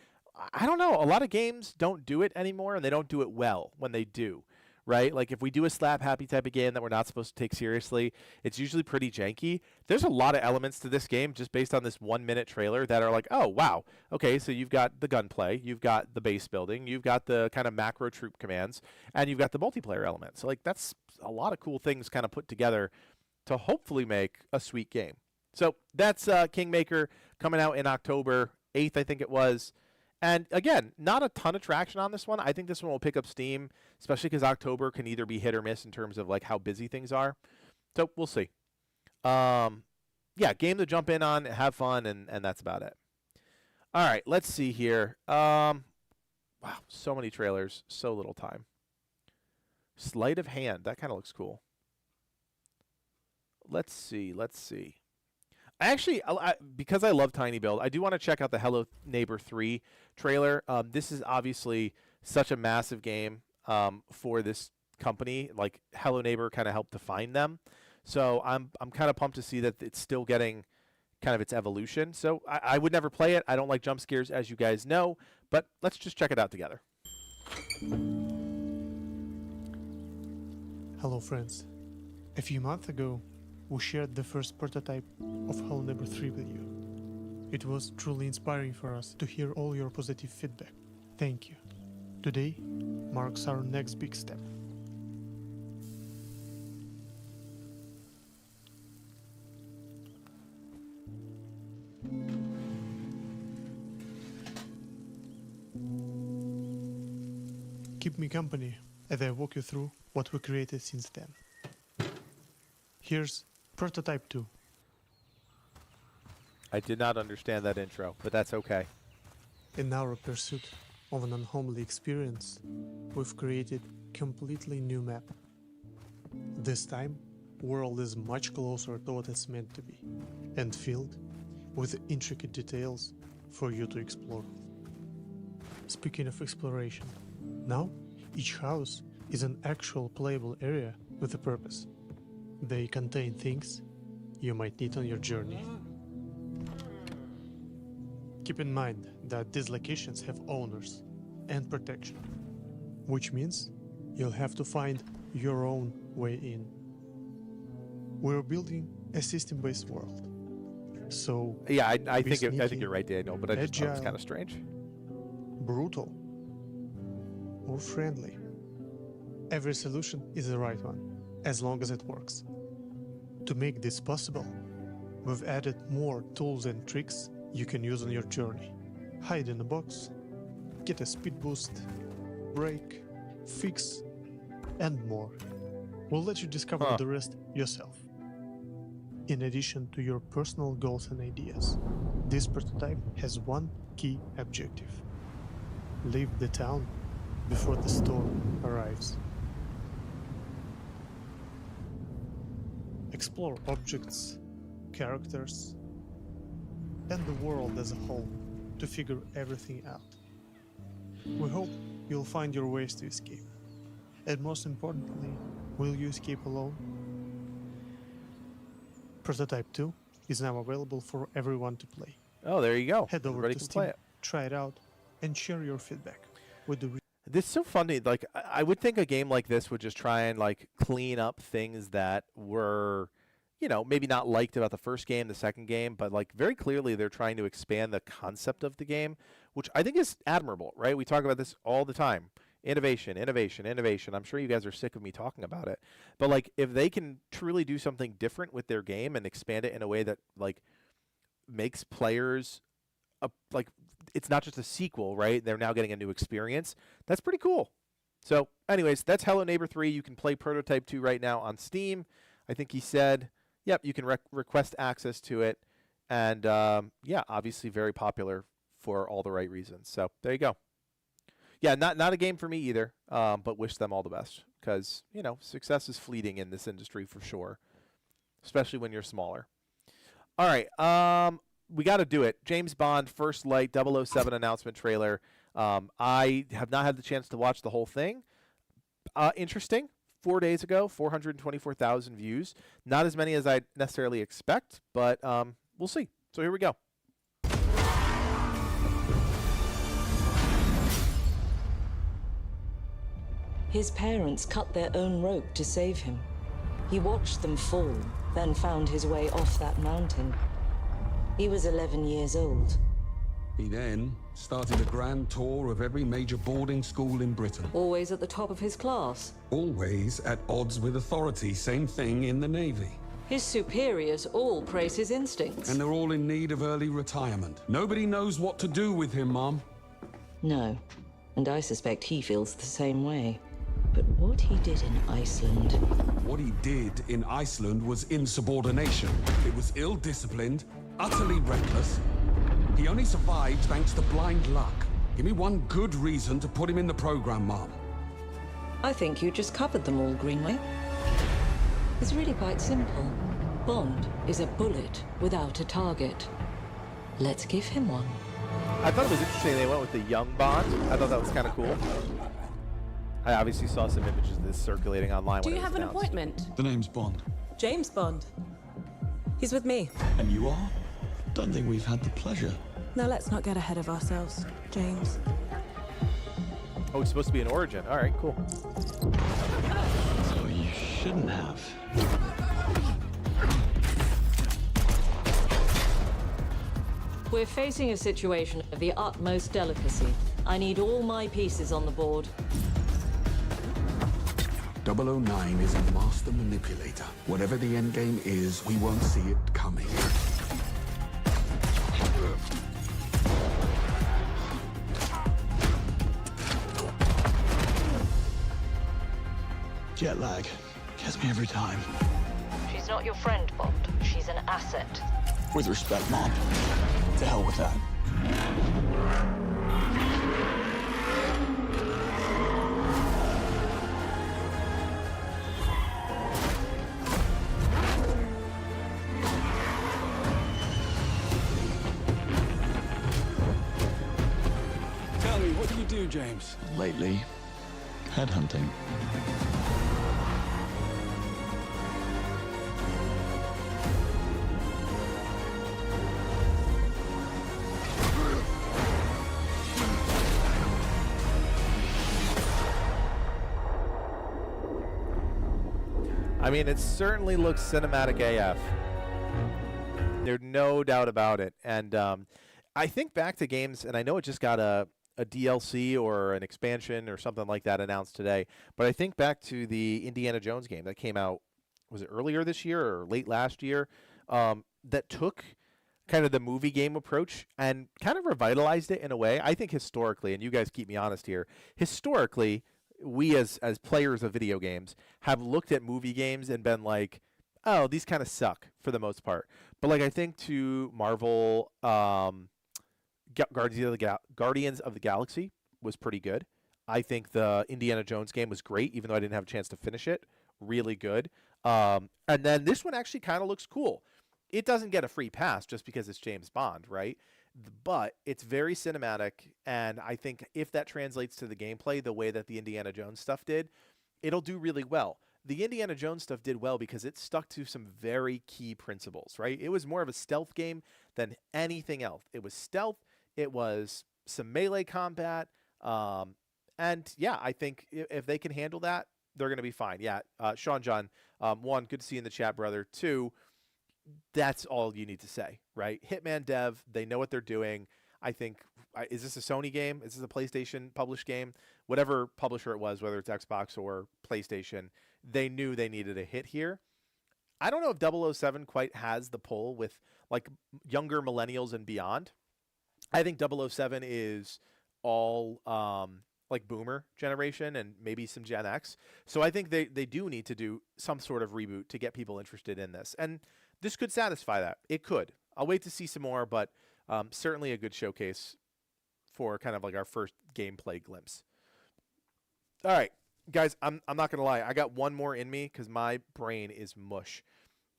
I don't know, a lot of games don't do it anymore, and they don't do it well when they do, right? Like, if we do a slap-happy type of game that we're not supposed to take seriously, it's usually pretty janky. There's a lot of elements to this game just based on this 1-minute trailer that are like, oh, wow. Okay, so you've got the gunplay, you've got the base building, you've got the kind of macro troop commands, and you've got the multiplayer element. So, like, that's a lot of cool things kind of put together to hopefully make a sweet game. So that's Kingmaker coming out in October 8th, I think it was. And again, not a ton of traction on this one. I think this one will pick up steam, especially because October can either be hit or miss in terms of like how busy things are. So we'll see. Yeah, game to jump in on, have fun, and that's about it. All right, let's see here. Wow, so many trailers, so little time. Sleight of Hand, that kind of looks cool. Let's see. Actually, because I love Tiny Build, I do want to check out the Hello Neighbor 3 trailer. This is obviously such a massive game for this company. Like, Hello Neighbor kind of helped define them. So I'm kind of pumped to see that it's still getting kind of its evolution. So I would never play it. I don't like jump scares, as you guys know. But let's just check it out together. Hello, friends. A few months ago, we shared the first prototype of Hello Neighbor 3 with you. It was truly inspiring for us to hear all your positive feedback. Thank you. Today marks our next big step. Keep me company as I walk you through what we created since then. Here's Prototype 2. I did not understand that intro, but that's okay. In our pursuit of an unhomely experience, we've created completely new map. This time, world is much closer to what it's meant to be, and filled with intricate details for you to explore. Speaking of exploration, now each house is an actual playable area with a purpose. They contain things you might need on your journey. Keep in mind that these locations have owners and protection, which means you'll have to find your own way in. We're building a system-based world, so yeah, I think you're right, Daniel. But I just thought it was kind of strange. Brutal or friendly. Every solution is the right one, as long as it works. To make this possible, we've added more tools and tricks you can use on your journey. Hide in a box, get a speed boost, break, fix, and more. We'll let you discover the rest yourself. In addition to your personal goals and ideas, this prototype has one key objective. Leave the town before the storm arrives. Explore objects, characters, and the world as a whole to figure everything out. We hope you'll find your ways to escape. And most importantly, will you escape alone? Prototype 2 is now available for everyone to play. Oh, there you go. Head over Everybody to can Steam, play it. try it out, and share your feedback with the This is so funny. Like, I would think a game like this would just try and like clean up things that were, maybe not liked about the first game, the second game, but like very clearly they're trying to expand the concept of the game, which I think is admirable, right? We talk about this all the time. Innovation, innovation, innovation. I'm sure you guys are sick of me talking about it. But, like, if they can truly do something different with their game and expand it in a way that, like, makes players, like, it's not just a sequel, right? They're now getting a new experience. That's pretty cool. So, anyways, that's Hello Neighbor 3. You can play Prototype 2 right now on Steam. I think he said, yep, you can request access to it. And, yeah, obviously very popular for all the right reasons. So, there you go. Yeah, not a game for me either, but wish them all the best. Because, you know, success is fleeting in this industry for sure, especially when you're smaller. All right, we got to do it. James Bond, First Light, 007 announcement trailer. I have not had the chance to watch the whole thing. Interesting. 4 days ago, 424,000 views. Not as many as I'd necessarily expect, but we'll see. So here we go. His parents cut their own rope to save him. He watched them fall, then found his way off that mountain. He was 11 years old. He then started a grand tour of every major boarding school in Britain. Always at the top of his class. Always at odds with authority. Same thing in the Navy. His superiors all praise his instincts. And they're all in need of early retirement. Nobody knows what to do with him, Mom. No, and I suspect he feels the same way. But what he did in Iceland... What he did in Iceland was insubordination. It was ill-disciplined, utterly reckless. He only survived thanks to blind luck. Give me one good reason to put him in the program, Mom. I think you just covered them all, Greenway. It's really quite simple. Bond is a bullet without a target. Let's give him one. I thought it was interesting they went with the young Bond. I thought that was kind of cool. I obviously saw some images of this circulating online. Do when you it was have an announced. appointment? The name's Bond. James Bond. He's with me. And you are? Don't think we've had the pleasure. Now let's not get ahead of ourselves, James. Oh, it's supposed to be an origin. All right, cool. So you shouldn't have. We're facing a situation of the utmost delicacy. I need all my pieces on the board. 009 is a master manipulator. Whatever the endgame is, we won't see it coming. Jet lag. Gets me every time. She's not your friend, Bond. She's an asset. With respect, Mom. To hell with that. Tell me, what do you do, James? Lately, headhunting. I mean, it certainly looks cinematic AF. There's no doubt about it. And I think back to games, and I know it just got a DLC or an expansion or something like that announced today, but I think back to the Indiana Jones game that came out, was it earlier this year or late last year, that took kind of the movie game approach and kind of revitalized it in a way. I think historically, and you guys keep me honest here, historically, we as players of video games have looked at movie games and been like, oh, these kind of suck for the most part. But like I think to Marvel, Guardians of the Galaxy was pretty good. I think the Indiana Jones game was great, even though I didn't have a chance to finish it. Really good. And then this one actually kind of looks cool. It doesn't get a free pass just because it's James Bond, right? But it's very cinematic, and I think if that translates to the gameplay the way that the Indiana Jones stuff did, it'll do really well. The Indiana Jones stuff did well because it stuck to some very key principles, right? It was more of a stealth game than anything else. It was stealth, it was some melee combat, and yeah, I think if they can handle that, they're going to be fine. Yeah, Sean John, one, good to see you in the chat, brother. Two, that's all you need to say, right? Hitman Dev, they know what they're doing. I think is this a Sony game? Is this a PlayStation published game? Whatever publisher it was, whether it's Xbox or PlayStation, they knew they needed a hit here. I don't know if 007 quite has the pull with like younger millennials and beyond. I think 007 is all like boomer generation and maybe some Gen X. So I think they do need to do some sort of reboot to get people interested in this. And this could satisfy that. It could. I'll wait to see some more, but certainly a good showcase for kind of like our first gameplay glimpse. All right, guys, I'm not going to lie. I got one more in me because my brain is mush.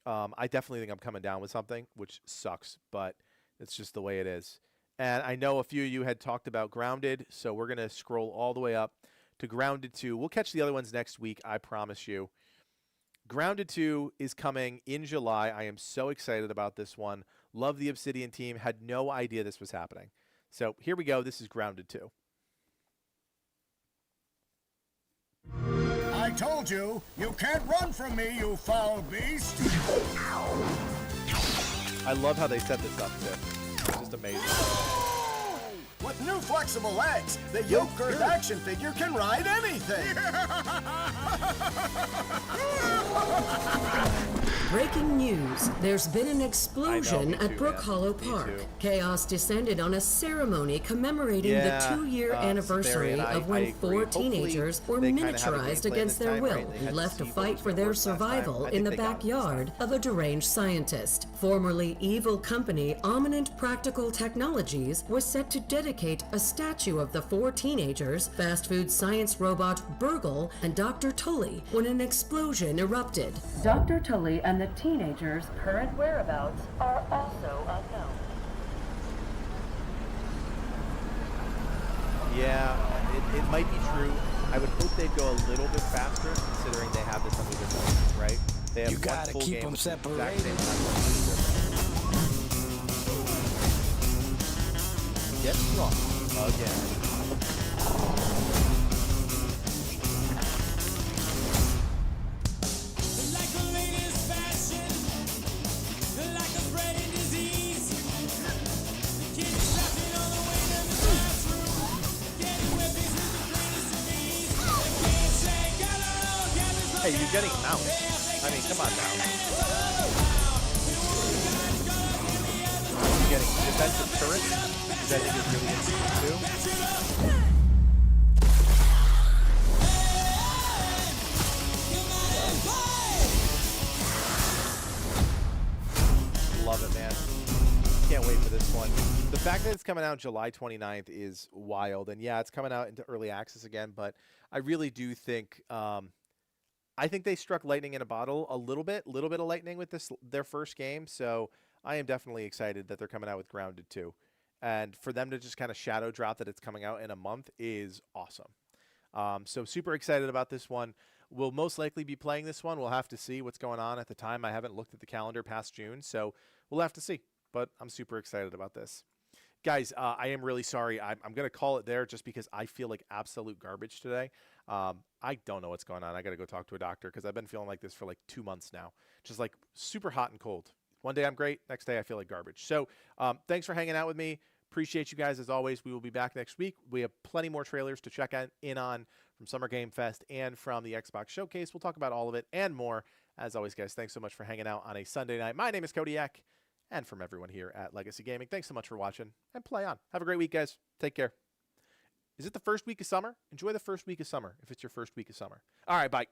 I definitely think I'm coming down with something, which sucks, but it's just the way it is. And I know a few of you had talked about Grounded, so we're going to scroll all the way up to Grounded 2. We'll catch the other ones next week, I promise you. Grounded 2 is coming in July. I am so excited about this one. Love the Obsidian team. Had no idea this was happening. So here we go. This is Grounded 2. I told you, you can't run from me, you foul beast! I love how they set this up, too. It's just amazing. With new flexible legs, the yoke-girth action figure can ride anything! Breaking news. There's been an explosion at Brook Hollow Park. Chaos descended on a ceremony commemorating the 2-year anniversary of when 4 teenagers were miniaturized against their will and left to fight for their survival in the backyard of a deranged scientist. Formerly evil company Ominent Practical Technologies was set to dedicate a statue of the 4 teenagers, fast food science robot Burgle, and Dr. Tully when an explosion erupted. Dr. Tully and the teenagers' current whereabouts are also unknown. Yeah, it might be true. I would hope they'd go a little bit faster, considering they have this under their belt, right? They have You one gotta full keep game them with the exact separated. same time. Get strong again. Hey, you're getting mounts. I mean, come on now. You're getting defensive turrets, which I think is really interesting too. Love it, man. Can't wait for this one. The fact that it's coming out July 29th is wild. And yeah, it's coming out into early access again, but I really do think I think they struck lightning in a bottle a little bit of lightning with this their first game. So I am definitely excited that they're coming out with Grounded 2. And for them to just kind of shadow drop that it's coming out in a month is awesome. So super excited about this one. We'll most likely be playing this one. We'll have to see what's going on at the time. I haven't looked at the calendar past June, so we'll have to see. But I'm super excited about this. Guys, I am really sorry. I'm going to call it there just because I feel like absolute garbage today. I don't know what's going on. I got to go talk to a doctor because I've been feeling like this for like 2 months now. Just like super hot and cold. One day I'm great. Next day I feel like garbage. So thanks for hanging out with me. Appreciate you guys as always. We will be back next week. We have plenty more trailers to check in on from Summer Game Fest and from the Xbox Showcase. We'll talk about all of it and more. As always, guys, thanks so much for hanging out on a Sunday night. My name is Kodiak. And from everyone here at Legacy Gaming, thanks so much for watching, and play on. Have a great week, guys. Take care. Is it the first week of summer? Enjoy the first week of summer if it's your first week of summer. All right, bye.